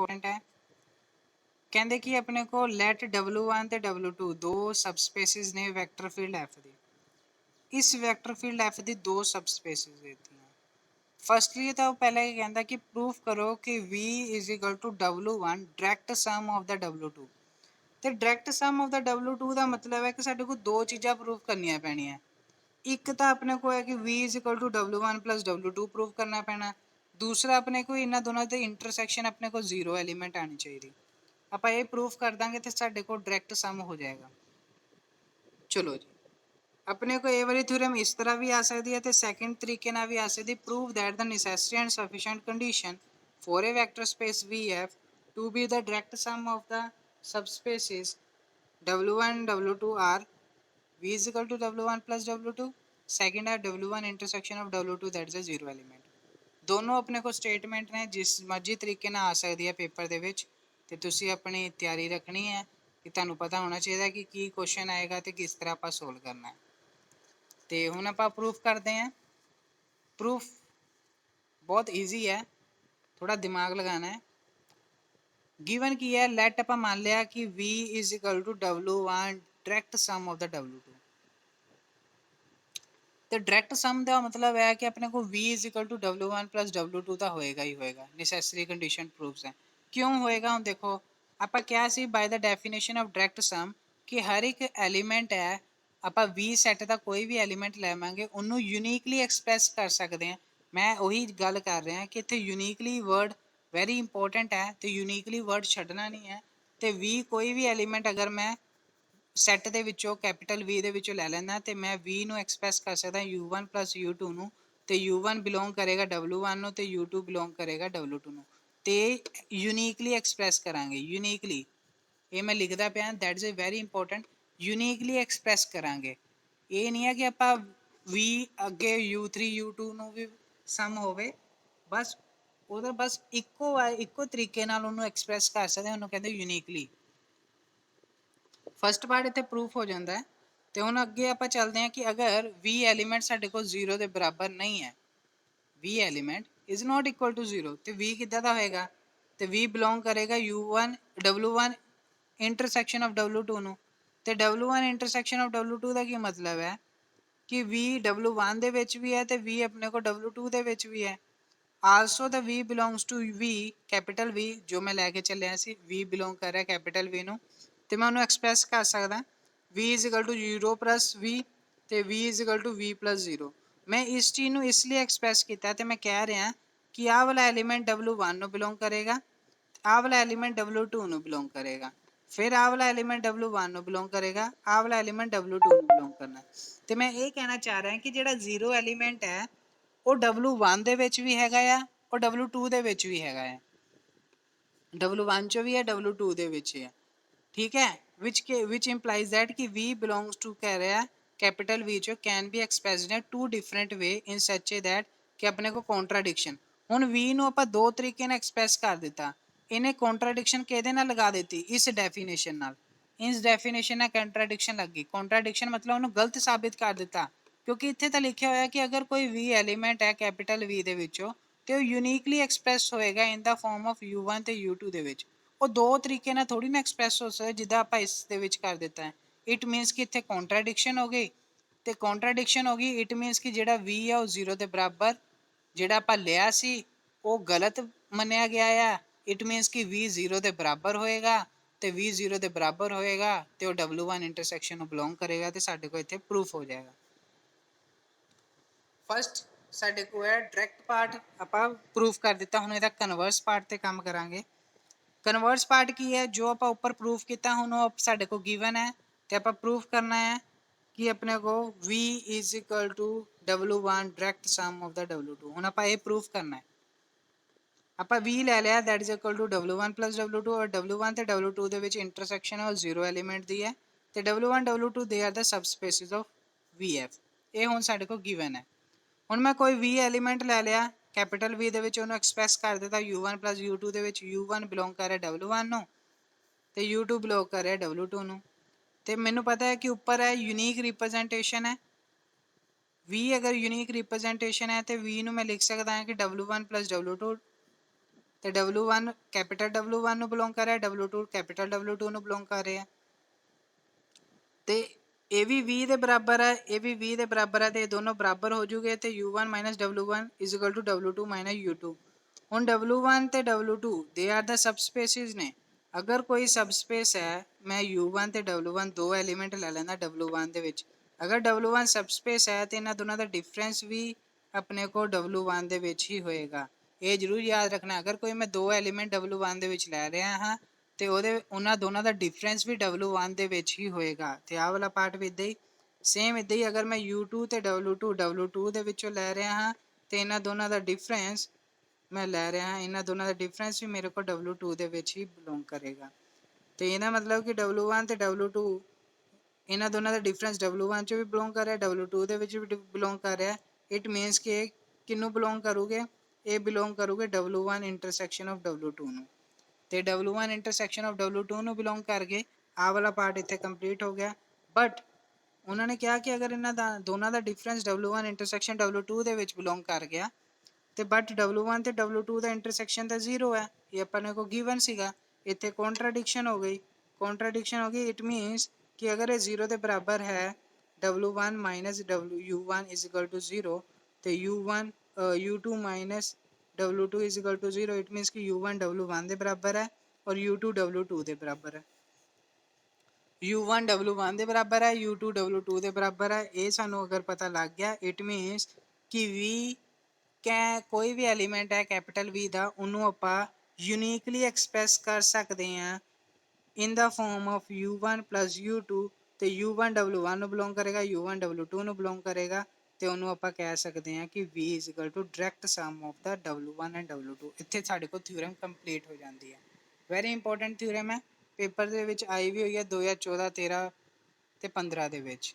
Important है। कहते कि अपने को लैट W1 ਤੇ W2 दो सबस्पेसिस ने वैक्टर फील्ड F ਦੀ। इस वैक्टर फील्ड F ਦੀ दो सबस्पेसिस देती हैं। फर्स्टली तो पहले ये कहता कि प्रूफ करो कि V is equal to W1 direct sum of the W2। तो direct sum of the W2 का मतलब है कि साडे को दो चीज़ां प्रूफ करनियां पैणियां। एक तो अपने को है कि V is equal to W1 plus W2 proof करना पैना। दूसरा अपने को इन्हां दोनों के इंटरसैक्शन अपने को 0 एलीमेंट आनी चाहिए। आप ये प्रूफ कर देंगे तो साडे को डायरैक्ट सम हो जाएगा। चलो जी, अपने को ये वाली थ्योरम इस तरह भी आ सकती है तो सैकेंड तरीके ना भी आ सकती। Prove that the necessary and sufficient condition for a vector space VF to be the direct sum of the subspaces W1 W2 are V is equal to W1 plus W2। Second है W1 intersection of W2 that is a zero element. दोनों अपने को statement ने जिस मर्जी तरीके ना आ सकती है पेपर दे विच, ते तुसी अपनी तैयारी रखनी है कि तुहानू पता होना चाहिए कि की क्वेश्चन आएगा तो किस तरह आप सोल्व करना है। तो हुण आप प्रूफ करते हैं। प्रूफ बहुत ईजी है, थोड़ा दिमाग लगाना है। गिवन की है, लेट आप मान लिया कि V is equal to W1 direct sum of the W2। तो डायरेक्ट सम का मतलब है कि अपने को V is equal to W1 plus W2 तो होएगा ही होएगा। नेसेसरी कंडीशन प्रूफ्स है। क्यों होएगा हम देखो, आप क्या see by the definition of direct sum कि हर एक एलीमेंट है आप V सैट का कोई भी एलीमेंट लैवांगे उन्होंने यूनीकली एक्सप्रैस कर सकते हैं। मैं वही गल कर रहा कि इतने यूनीकली वर्ड वेरी इंपॉर्टेंट है, तो यूनीकली वर्ड छड्डना नहीं है। तो V कोई भी एलीमेंट अगर मैं सैट ਦੇ ਵਿੱਚੋਂ ਕੈਪੀਟਲ V ਦੇ ਵਿੱਚੋਂ ਲੈ ਲੈਂਦਾ ਤੇ ਮੈਂ V ਨੂੰ ਐਕਸਪ੍ਰੈਸ ਕਰ ਸਕਦਾ U1 U2 ਨੂੰ, ਤੇ U1 ਬਿਲੋਂਗ ਕਰੇਗਾ W1 ਨੂੰ ਤੇ U2 ਬਿਲੋਂਗ ਕਰੇਗਾ W2 ਨੂੰ, ਤੇ ਯੂਨੀਕਲੀ ਐਕਸਪ੍ਰੈਸ ਕਰਾਂਗੇ। ਯੂਨੀਕਲੀ ਇਹ ਮੈਂ ਲਿਖਦਾ ਪਿਆ, that is very important. Uniquely express ਕਰਾਂਗੇ। ਇਹ ਨਹੀਂ ਹੈ ਕਿ ਆਪਾਂ V ਅੱਗੇ U3 U2 ਨੂੰ ਵੀ ਸਮ ਹੋਵੇ, ਬਸ ਉਹਦਾ ਬਸ ਇੱਕੋ ਤਰੀਕੇ ਨਾਲ ਉਹਨੂੰ ਐਕਸਪ੍ਰੈਸ ਕਰ ਸਕਦੇ, ਉਹਨੂੰ ਕਹਿੰਦੇ ਯੂਨੀਕਲੀ। फस्ट पार्ट इतने प्रूफ हो जाता है। तो हम अगे आप चलते हैं कि अगर V एलीमेंट साढ़े को 0 के बराबर नहीं है, V element is not equal to 0, तो V किदा दा होएगा, तो V बिलोंग करेगा U1 W1 intersection of W2 नू। तो W1 इंटरसैक्शन ऑफ W2 का की मतलब है कि V W1 दे विच भी है तो V अपने को W2 दे विच भी है। Also the V belongs to V capital V जो मैं लैके चलिया सी, V बिलोंग कर रहा है कैपिटल V नू, तो मैं उन्होंने एक्सप्रैस कर सकता V is equal to 0 plus V, तो V is equal to V plus 0। मैं इस चीज़ को इसलिए एक्सप्रैस किया तो मैं कह रहा कि आह वाला एलीमेंट W1 को बिलोंग करेगा, आह वाला एलीमेंट W2 को बिलोंग करेगा, फिर आह वाला एलीमेंट W1 को बिलोंग करेगा, आह वाला एलीमेंट W2 को बिलोंग करना। तो मैं ये कहना चाह रहा कि जो जीरो एलीमेंट है वो W1 दे विच भी हैगा आ और W2 दे विच भी हैगा है। W1 चो भी है, W2 दे विच है, ठीक है। विच इंप्लाइज दैट कि V बिलोंग्स टू कह रहा है कैपिटल V जो can be expressed in two different way in such a that कि अपने को कॉन्ट्राडिक्शन। हुण V नूं आपां दो तरीके नाल एक्सप्रैस कर दिता, इन्हें कॉन्ट्राडिक्शन किहदे नाल लगा दी, इस डेफिनेशन नाल। इस डेफिनेशन नाल कॉन्ट्राडिक्शन लगी, कॉन्ट्राडिक्शन मतलब उन्होंने गलत साबित कर दिता, क्योंकि इत्थे तो लिखा होया कि अगर कोई V एलीमेंट है कैपिटल V दे विचों तो यूनीकली एक्सप्रैस होएगा in the form of U1 ते U2 दे विच। वो दो तरीके ना थोड़ी ना एक्सप्रैस हो सकता जिदा आप इस दे विच कर देता है। इट मीनस कि इतने कॉन्ट्राडिक्शन हो गई, तो कॉन्ट्राडिक्शन हो गई इट मीनस कि जोड़ा V है वो 0 के बराबर जोड़ा आप लिया सी वो गलत मनिया गया है। इट मीनस कि V 0 के बराबर होएगा, तो V 0 के बराबर होएगा तो W1 इंटरसैक्शन को बिलोंग करेगा, तो साढ़े को इतने प्रूफ हो जाएगा। फस्ट साढ़े को है डायरैक्ट पार्ट आप प्रूफ कर दिता, हुण इहदा कन्वर्स पार्ट ते काम करांगे। कन्वर्स पार्ट की है जो आप ऊपर प्रूफ किया हूँ साढ़े को गिवन है, तो आप प्रूफ करना है कि अपने को V is equal to W1 direct sum of the W2। हुण आप ये प्रूफ करना है, आप V ले लिया that is equal to W1 plus W2 और W1 तो W2 के विच इंटरसैक्शन है और 0 एलीमेंट दी है, तो W1 W2 they are the subspaces of VF। ये हुण साढ़े को गिवन है। हुण मैं कोई V एलीमेंट ले लिया कैपिटल V दे विच उन्होंने एक्सप्रैस कर दिता U1 प्लस U2 दे विच, U1 बिलोंग कर रहा W1 नूं तो U2 बिलोंग कर रहा W2 नूं। तो मैनू पता है कि ऊपर है यूनीक रिप्रजेंटेशन है V, अगर यूनीक रिप्रजेंटेशन है तो V नूं मैं लिख सकता है कि W1 प्लस W2 ਤੇ W1 ਕੈਪੀਟਲ W1 ਨੂੰ ਬਿਲੋਂਗ ਕਰ ਰਿਹਾ, W2 ਕੈਪੀਟਲ W2 ਨੂੰ ਬਿਲੋਂਗ ਕਰ ਰਿਹਾ। ਤੇ ਇਹ ਵੀ 20 ਦੇ ਬਰਾਬਰ ਹੈ, ਇਹ ਵੀ 20 ਦੇ ਬਰਾਬਰ ਹੈ, ਤੇ ਇਹ ਦੋਨੋਂ ਬਰਾਬਰ ਹੋ ਜੂਗੇ ਤੇ U1 minus W1 is equal to W2 minus U2। ਹੁਣ W1 ਤੇ W2 ਦੇ ਆਰ ਦਾ ਸਬਸਪੇਸਿਸ ਨੇ। ਅਗਰ ਕੋਈ ਸਬਸਪੇਸ ਹੈ, ਮੈਂ U1 ਤੇ W1 ਦੋ ਐਲੀਮੈਂਟ ਲੈ ਲੈਂਦਾ W1 ਦੇ ਵਿੱਚ। ਅਗਰ W1 ਸਬਸਪੇਸ ਹੈ ਤੇ ਇਹਨਾਂ ਦੋਨਾਂ ਦਾ ਡਿਫਰੈਂਸ ਵੀ ਆਪਣੇ ਕੋਲ W1 ਦੇ ਵਿੱਚ ਹੀ ਹੋਏਗਾ। ਇਹ ਜ਼ਰੂਰ ਯਾਦ ਰੱਖਣਾ, ਅਗਰ ਕੋਈ ਮੈਂ ਦੋ ਐਲੀਮੈਂਟ W1 ਦੇ ਵਿੱਚ ਲੈ ਰਿਹਾ ਹਾਂ ਤੇ ਉਹਨਾਂ ਦੋਨਾਂ ਦਾ ਡਿਫਰੈਂਸ ਵੀ W1 ਦੇ ਵਿੱਚ ਹੀ ਹੋਏਗਾ। ਤੇ ਆਹ ਵਾਲਾ ਪਾਰਟ ਵੀ ਇੱਦਾਂ ਹੀ ਸੇਮ ਇੱਦਾਂ ਹੀ, ਅਗਰ ਮੈਂ U2 ਤੇ W2 ਦੇ ਵਿੱਚੋਂ ਲੈ ਰਿਹਾ ਹਾਂ ਤੇ ਇਹਨਾਂ ਦੋਨਾਂ ਦਾ ਡਿਫਰੈਂਸ ਮੈਂ ਲੈ ਰਿਹਾ ਹਾਂ, ਇਹਨਾਂ ਦੋਨਾਂ ਦਾ ਡਿਫਰੈਂਸ ਵੀ ਮੇਰੇ ਕੋਲ W2 ਦੇ ਵਿੱਚ ਹੀ ਬਿਲੋਂਗ ਕਰੇਗਾ। ਤੇ ਇਹਦਾ ਮਤਲਬ ਕਿ W1 ਤੇ W2 ਇਹਨਾਂ ਦੋਨਾਂ ਦਾ ਡਿਫਰੈਂਸ W1 ਚ ਵੀ ਬਿਲੋਂਗ ਕਰ ਰਿਹਾ, W2 ਦੇ ਵਿੱਚ ਵੀ ਬਿਲੋਂਗ ਕਰ ਰਿਹਾ। ਇਟ ਮੀਨਸ ਕਿ ਇਹ ਕਿਹਨੂੰ ਬਿਲੋਂਗ ਕਰੂਗੇ, ਇਹ ਬਿਲੋਂਗ ਕਰੂਗੇ W1 ਇੰਟਰਸੈਕਸ਼ਨ ਆਫ W2 ਨੂੰ। ਤੇ W1 ਇੰਟਰਸੈਕਸ਼ਨ ਆਫ W2 ਨੂੰ ਬਿਲੋਂਗ ਕਰ ਗਏ। ਆਹ ਵਾਲਾ ਪਾਰਟ ਇੱਥੇ ਕੰਪਲੀਟ ਹੋ ਗਿਆ। ਬਟ ਉਹਨਾਂ ਨੇ ਕਿਹਾ ਕਿ ਅਗਰ ਇਹਨਾਂ ਦਾ ਦੋਨਾਂ ਦਾ ਡਿਫਰੈਂਸ W1 ਇੰਟਰਸੈਕਸ਼ਨ W2 ਦੇ ਵਿੱਚ ਬਿਲੋਂਗ ਕਰ ਗਿਆ ਤੇ ਬਟ W1 ਤੇ W2 ਦਾ ਇੰਟਰਸੈਕਸ਼ਨ ਤਾਂ 0 ਹੈ, ਇਹ ਆਪਾਂ ਨੇ ਕੋ ਗਿਵਨ ਸੀਗਾ। ਇੱਥੇ ਕੌਂਟਰਾਡਿਕਸ਼ਨ ਹੋ ਗਈ, ਕੌਂਟਰਾਡਿਕਸ਼ਨ ਹੋ ਗਈ। ਇਟ ਮੀਨਸ ਕਿ ਅਗਰ ਇਹ 0 ਦੇ ਬਰਾਬਰ ਹੈ W1 minus U1 is equal to 0 ਤੇ U2 minus W2 is equal to 0। It means कि U1 W1 ਦੇ ਬਰਾਬਰ ਹੈ ਔਰ U2 W2 ਦੇ ਬਰਾਬਰ ਹੈ। U1 W1 ਦੇ ਬਰਾਬਰ ਹੈ, U2 W2 ਦੇ ਬਰਾਬਰ ਹੈ। ਇਹ ਸਾਨੂੰ ਅਗਰ ਪਤਾ ਲੱਗ ਗਿਆ, ਇਟ ਮੀਨਸ ਕਿ V ਕੋਈ ਵੀ ਐਲੀਮੈਂਟ ਹੈ ਕੈਪੀਟਲ V ਦਾ, ਉਹਨੂੰ ਆਪਾਂ ਯੂਨੀਕਲੀ ਐਕਸਪ੍ਰੈਸ ਕਰ ਸਕਦੇ ਹਾਂ in the form of U1 plus U2। ਤੇ U1 W1 ਨੂੰ ਬਿਲੋਂਗ ਕਰੇਗਾ, U1 W2 ਨੂੰ ਬਿਲੋਂਗ ਕਰੇਗਾ ਤੇ ਉਹਨੂੰ ਆਪਾਂ ਕਹਿ ਸਕਦੇ ਹਾਂ ਕਿ V is equal to direct sum of the W1 and W2। ਇੱਥੇ ਸਾਡੇ ਕੋਲ ਥਿਊਰਮ ਕੰਪਲੀਟ ਹੋ ਜਾਂਦੀ ਹੈ। ਵੈਰੀ ਇੰਪੋਰਟੈਂਟ ਥਿਊਰਮ ਹੈ, ਪੇਪਰ ਦੇ ਵਿੱਚ ਆਈ ਵੀ ਹੋਈ ਹੈ 2014, 13 ਤੇ 15 ਦੇ ਵਿੱਚ।